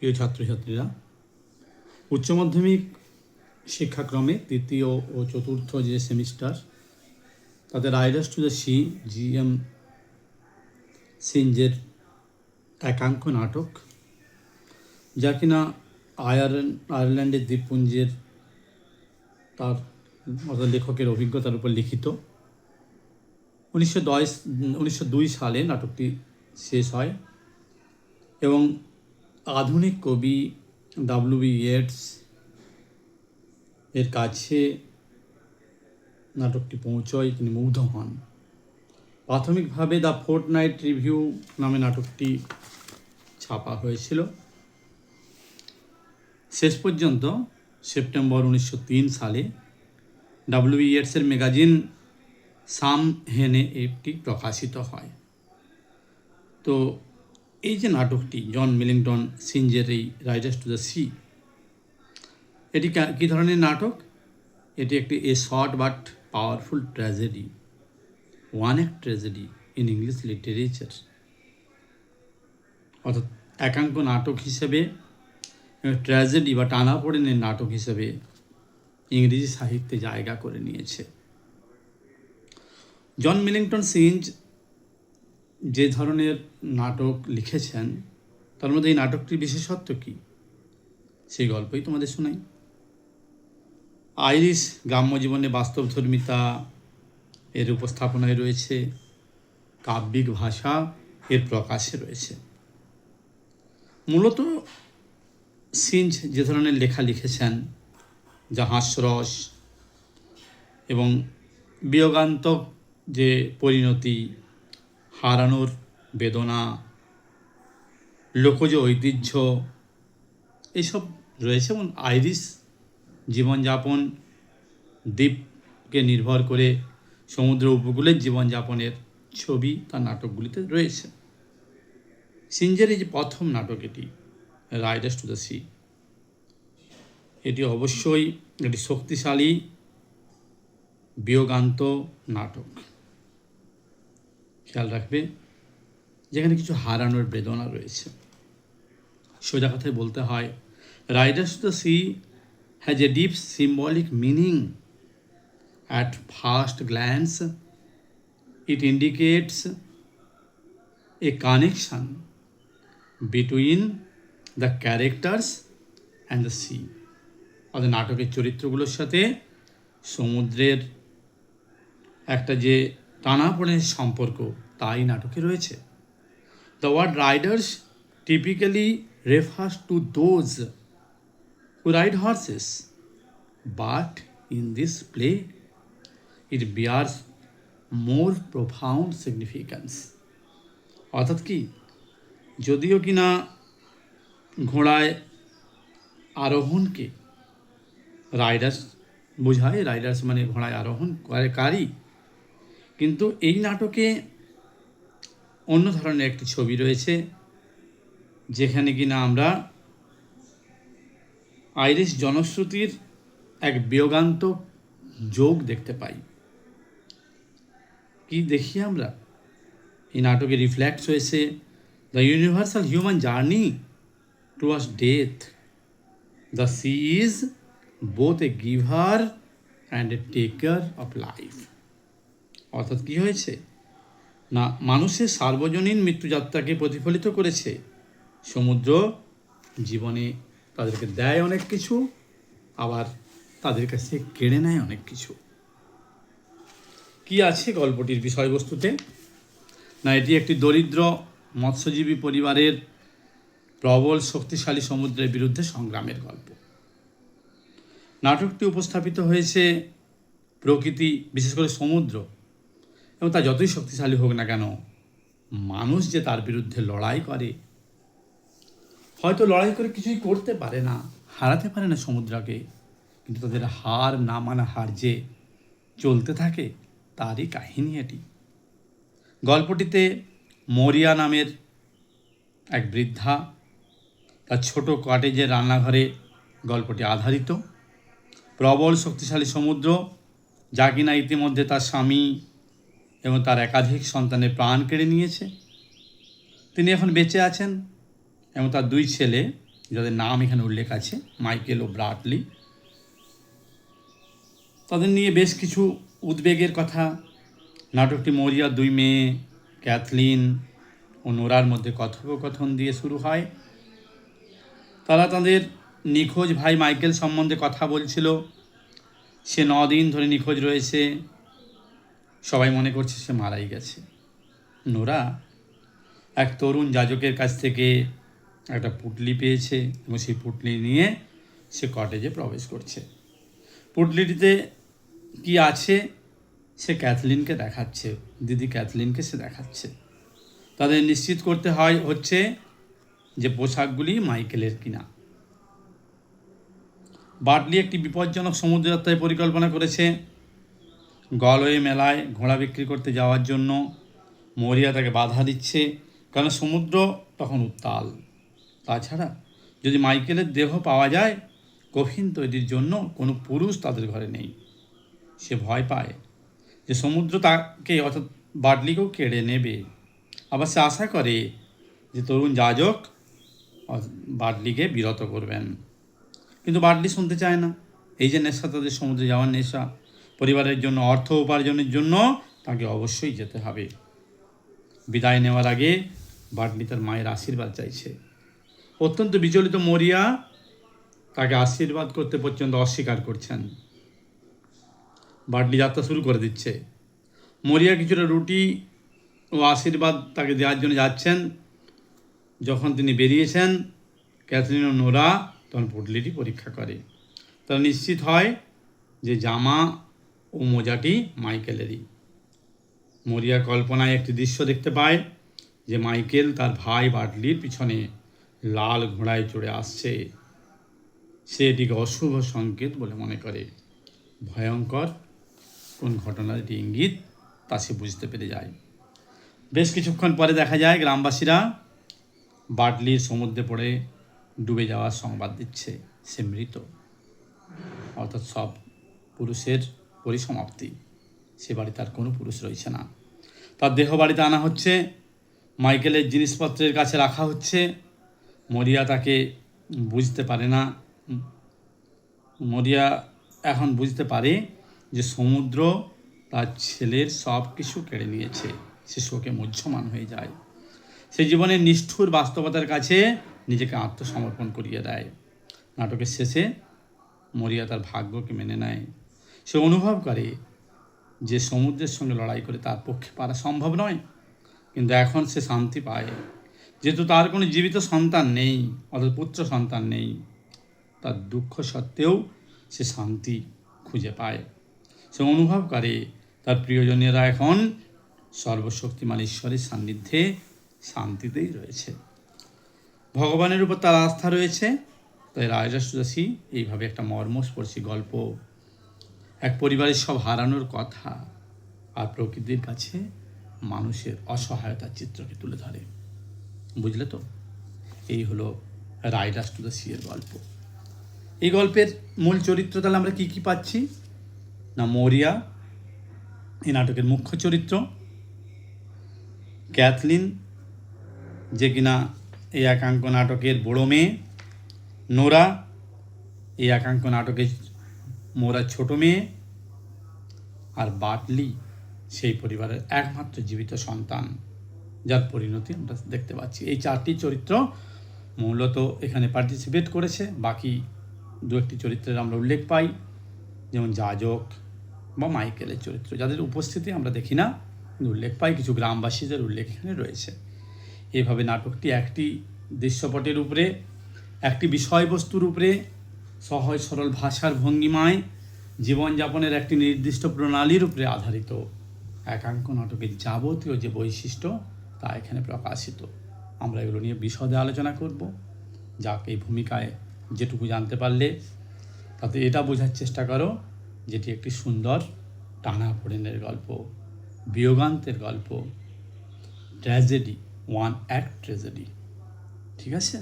প্রিয় ছাত্রছাত্রীরা, উচ্চ মাধ্যমিক শিক্ষাক্রমে তৃতীয় ও চতুর্থ যে সেমিস্টার, তাদের Riders to the sea GM সিঞ্জের একাঙ্ক নাটক, যা কিনা আয়ারল্যান্ডের দ্বীপপুঞ্জের তার লেখকের অভিজ্ঞতার উপর লিখিত। 1902 সালে নাটকটি শেষ হয় এবং আধুনিক কবি W.B. ইয়েটস এর কাছে নাটকটি পৌঁছয়, তিনি মুগ্ধ হন। প্রাথমিকভাবে দ্য ফোর্টনাইট রিভিউ নামে নাটকটি ছাপা হয়েছিল। শেষ পর্যন্ত সেপ্টেম্বর 1903 সালে W.B. ইয়েটসের ম্যাগাজিন সামহেনে এটি প্রকাশিত হয়। তো এই যে নাটকটি জন মিলিংটন সিঞ্জের এই রাইডার্স টু দ্য সি, এটি কী ধরনের নাটক? এটি একটি short but powerful tragedy, one act tragedy in English literature, অর্থাৎ একাঙ্ক নাটক হিসেবে, ট্র্যাজেডি বা টানাপোড়েনের নাটক হিসেবে ইংরেজি সাহিত্যে জায়গা করে নিয়েছে। জন মিলিংটন সিঞ্জ যে ধরনের নাটক লিখেছেন, তার মধ্যে এই নাটকটির বিশেষত্ব কী, সেই গল্পই তোমাদের শোনাই। আইরিশ গ্রাম্য জীবনে বাস্তবধর্মিতা এর উপস্থাপনায় রয়েছে, কাব্যিক ভাষা এর প্রকাশে রয়েছে। মূলত সিঞ্জ যে ধরনের লেখা লিখেছেন, যা হাস্যরস এবং বিয়োগান্তক যে পরিণতি, হারানোর বেদনা, লোকজ ঐতিহ্য এইসব রয়েছে, এবং আইরিশ জীবনযাপন, দ্বীপকে নির্ভর করে সমুদ্র উপকূলের জীবনযাপনের ছবি তার নাটকগুলিতে রয়েছে। সিঞ্জের এই যে প্রথম নাটক, এটি রাইডার্স টু দ্য সি, এটি অবশ্যই একটি শক্তিশালী বিয়োগান্ত নাটক। খেয়াল রাখবে, যেখানে কিছু হারানোর বেদনা রয়েছে। সোজা কথায় বলতে হয়, Riders to the sea has a deep symbolic meaning. At first glance, it indicates a connection between the characters and the sea. অর্থাৎ নাটকের চরিত্রগুলোর সাথে সমুদ্রের একটা যে টানাপোড়েনের সম্পর্ক, তাই নাটকে রয়েছে। The word riders typically refers to those who ride horses, but in this play it bears more profound significance. অর্থাৎ কি, যদিও কিনা ঘোড়ায় আরোহণকে রাইডার্স বোঝায়, রাইডার্স মানে ঘোড়ায় আরোহণ কারী, কিন্তু এই নাটকে অন্য ধরনের একটি ছবি রয়েছে, যেখানে কিনা আমরা আইরিশ জনশ্রুতির এক বিয়োগান্তক যোগ দেখতে পাই। কি দেখি আমরা? এই নাটকে রিফ্লেক্টস হয়েছে the universal human journey towards death. The sea is both A giver and a taker of life. অর্থাৎ কী হয়েছে না, মানুষের সার্বজনীন মৃত্যুযাত্রাকে প্রতিফলিত করেছে। সমুদ্র জীবনে তাদেরকে দেয় অনেক কিছু, আবার তাদের কাছে কেড়ে নেয় অনেক কিছু। কি আছে গল্পটির বিষয়বস্তুতে? না, এটি একটি দরিদ্র মৎস্যজীবী পরিবারের প্রবল শক্তিশালী সমুদ্রের বিরুদ্ধে সংগ্রামের গল্প। নাটকটি উপস্থাপিত হয়েছে প্রকৃতি, বিশেষ করে সমুদ্র, এবং তা যতই শক্তিশালী হোক না কেন, মানুষ যে তার বিরুদ্ধে লড়াই করে, হয়তো লড়াই করে কিছুই করতে পারে না, হারাতে পারে না সমুদ্রকে, কিন্তু তাদের হার না মানা হার যে চলতে থাকে, তারই কাহিনী এটি। গল্পটিতে মরিয়া নামের এক বৃদ্ধা, তার ছোট কটেজের রান্নাঘরে গল্পটি আধারিত। প্রবল শক্তিশালী সমুদ্র, যা কিনা ইতিমধ্যে তার স্বামী এবং তার একাধিক সন্তানের প্রাণ কেড়ে নিয়েছে। তিনি এখন বেঁচে আছেন এবং তার দুই ছেলে যাদের নাম এখানে উল্লেখ আছে, মাইকেল ও ব্রাডলি। তাদের নিয়ে বেশ কিছু উদ্বেগের কথা। নাটকটি মরিয়ার দুই মেয়ে ক্যাথলিন ও নোরার মধ্যে কথোপকথন দিয়ে শুরু হয়। তারা তাদের নিখোঁজ ভাই মাইকেল সম্বন্ধে কথা বলছিল। সে 9 দিন ধরে নিখোঁজ রয়েছে, সবাই মনে করছে সে মারাই গেছে। নোরা এক তরুণ যাজকের কাছ থেকে একটা পুঁটলি পেয়েছে এবং সেই পুঁটলি নিয়ে সে কটেজে প্রবেশ করছে। পুঁটলিটিতে কি আছে সে ক্যাথলিনকে দেখাচ্ছে, দিদি ক্যাথলিনকে সে দেখাচ্ছে। তাদের নিশ্চিত করতে হচ্ছে যে পোশাকগুলি মাইকেলের কিনা। বার্টলি একটি বিপজ্জনক সমুদ্রযাত্রায় পরিকল্পনা করেছে। গলওয়ে মেলায় ঘোড়া বিক্রি করতে যাওয়ার জন্য মরিয়া তাকে বাধা দিচ্ছে, কারণ সমুদ্র তখন উত্তাল। তাছাড়া যদি মাইকেলের দেহ পাওয়া যায়, কফিন তৈরির জন্য কোনো পুরুষ তাদের ঘরে নেই। সে ভয় পায় যে সমুদ্র তাকে অর্থাৎ বার্টলিকেও কেড়ে নেবে। আবার সে আশা করে যে তরুণ যাজক বার্টলিকে বিরত করবেন, কিন্তু বার্টলি শুনতে চায় না। এই যে নেশা, তাদের সমুদ্রে যাওয়ার নেশা, পরিবারের জন্য অর্থ উপার্জনের জন্য তাকে অবশ্যই যেতে হবে। বিদায় নেওয়ার আগে বার্টলি তার মায়ের আশীর্বাদ চাইছে। অত্যন্ত বিচলিত মরিয়া তাকে আশীর্বাদ করতে পর্যন্ত অস্বীকার করছেন। বার্টলি যাত্রা শুরু করে দিচ্ছে। মরিয়া কিছুটা রুটি ও আশীর্বাদ তাকে দেওয়ার জন্য যাচ্ছেন। যখন তিনি বেরিয়েছেন, ক্যাথলিন ও নোরা তখন পুঁটলিটি পরীক্ষা করে। তারা নিশ্চিত হয় যে জামা ও মোজাটি মাইকেলেরই। মরিয়া কল্পনায় একটি দৃশ্য দেখতে পায় যে মাইকেল তার ভাই বার্টলির পিছনে লাল ঘোড়ায় চড়ে আসছে। সে এটিকে অশুভ সংকেত বলে মনে করে। ভয়ঙ্কর কোন ঘটনার এটি ইঙ্গিত তা সে বুঝতে পেরে যায়। বেশ কিছুক্ষণ পরে দেখা যায় গ্রামবাসীরা বার্টলির সমুদ্রে পড়ে ডুবে যাওয়ার সংবাদ দিচ্ছে। সে মৃত, অর্থাৎ সব পুরুষের পরিসমাপ্তি। সে বাড়িতে আর কোনো পুরুষ রয়েছে না। তার দেহ বাড়িতে আনা হচ্ছে, মাইকেলের জিনিসপত্রের কাছে রাখা হচ্ছে। মরিয়া তাকে বুঝতে পারে না। মরিয়া এখন বুঝতে পারে যে সমুদ্র তার ছেলের সব কিছু কেড়ে নিয়েছে। সে শোকে মুহ্যমান হয়ে যায়। সে জীবনের নিষ্ঠুর বাস্তবতার কাছে নিজেকে আত্মসমর্পণ করিয়ে দেয়। নাটকের শেষে মরিয়া তার ভাগ্যকে মেনে নেয়। সে অনুভব করে যে সমুদ্রের সঙ্গে লড়াই করে তার পক্ষে পারা সম্ভব নয়, কিন্তু এখন সে শান্তি পায়। যেহেতু তার কোনো জীবিত সন্তান নেই, অর্থাৎ পুত্র সন্তান নেই, তার দুঃখ সত্ত্বেও সে শান্তি খুঁজে পায়। সে অনুভব করে তার প্রিয়জনেরা এখন সর্বশক্তিমান ঈশ্বরের সান্নিধ্যে শান্তিতেই রয়েছে। ভগবানের উপর তার আস্থা রয়েছে। তাই রায়দাস দাসী এইভাবে একটা মর্মস্পর্শী গল্প, এক পরিবারের সব হারানোর কথা আর প্রকৃতির কাছে মানুষের অসহায়তার চিত্রকে তুলে ধরে। বুঝলে তো? এই হলো রায়দাস টু দ্য সি এর গল্প। এই গল্পের মূল চরিত্র তাহলে আমরা কি পাচ্ছি না, মরিয়া এই নাটকের মুখ্য চরিত্র, ক্যাথলিন যে কিনা এই একাঙ্ক নাটকের বড় মেয়ে, নোরা এই একাঙ্ক নাটকের মোরার ছোট মেয়ে, আর বার্টলি সেই পরিবারের একমাত্র জীবিত সন্তান, যার পরিণতি আমরা দেখতে পাচ্ছি। এই 4টি চরিত্র মূলত এখানে পার্টিসিপেট করেছে। বাকি 2-1টি চরিত্রের আমরা উল্লেখ পাই, যেমন যাজক বা মাইকেলের চরিত্র, যাদের উপস্থিতি আমরা দেখি না, কিন্তু উল্লেখ পাই। কিছু গ্রামবাসীদের উল্লেখ এখানে রয়েছে। এভাবে নাটকটি একটি দৃশ্যপটের উপরে, একটি বিষয়বস্তুর উপরে সহজ সরল ভাষার ভঙ্গিমায় জীবনযাপনের একটি নির্দিষ্ট প্রণালীর উপরে আধারিত একাঙ্ক নাটকের যাবতীয় যে বৈশিষ্ট্য তা এখানে প্রকাশিত। আমরা এগুলো নিয়ে বিশদে আলোচনা করব। যাক, এই ভূমিকায় যেটুকু জানতে পারলে তাতে এটা বোঝার চেষ্টা করো যেটি একটি সুন্দর টানাপোড়েনের গল্প, বিয়োগান্তের গল্প, ট্র্যাজেডি, ওয়ান অ্যাক্ট ট্র্যাজেডি। ঠিক আছে?